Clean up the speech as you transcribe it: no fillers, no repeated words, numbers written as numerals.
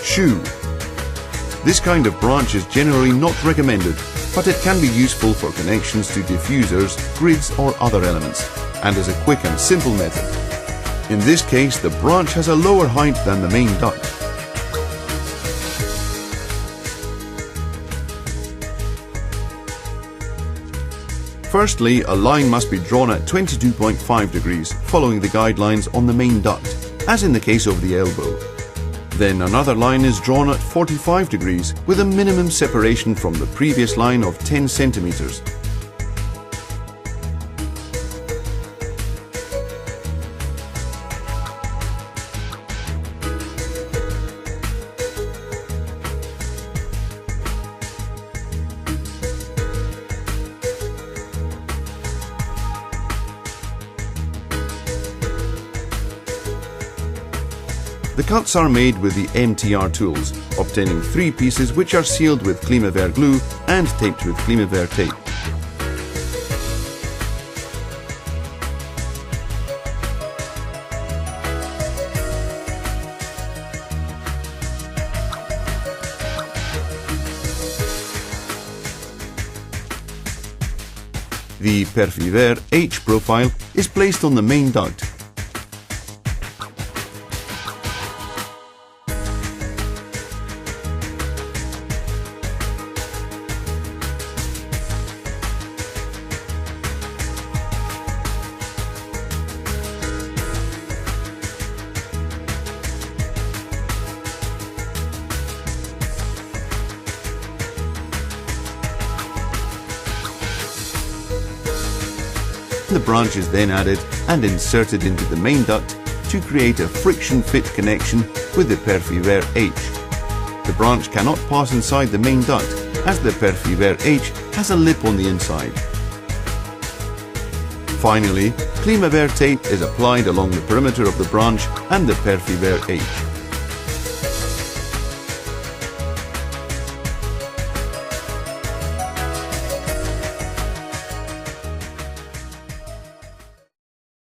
shoe. This kind of branch is generally not recommended, but it can be useful for connections to diffusers, grids or other elements, and is a quick and simple method. In this case, the branch has a lower height than the main duct. Firstly, a line must be drawn at 22.5 degrees, following the guidelines on the main duct, as in the case of the elbow. Then another line is drawn at 45 degrees, with a minimum separation from the previous line of 10 centimeters. The cuts are made with the MTR tools, obtaining 3 pieces which are sealed with CLIMAVER glue and taped with CLIMAVER tape. The CLIMAVER H profile is placed on the main duct. The branch is then added and inserted into the main duct to create a friction fit connection with the CLIMAVER H. The branch cannot pass inside the main duct as the CLIMAVER H has a lip on the inside. Finally, CLIMAVER tape is applied along the perimeter of the branch and the CLIMAVER H.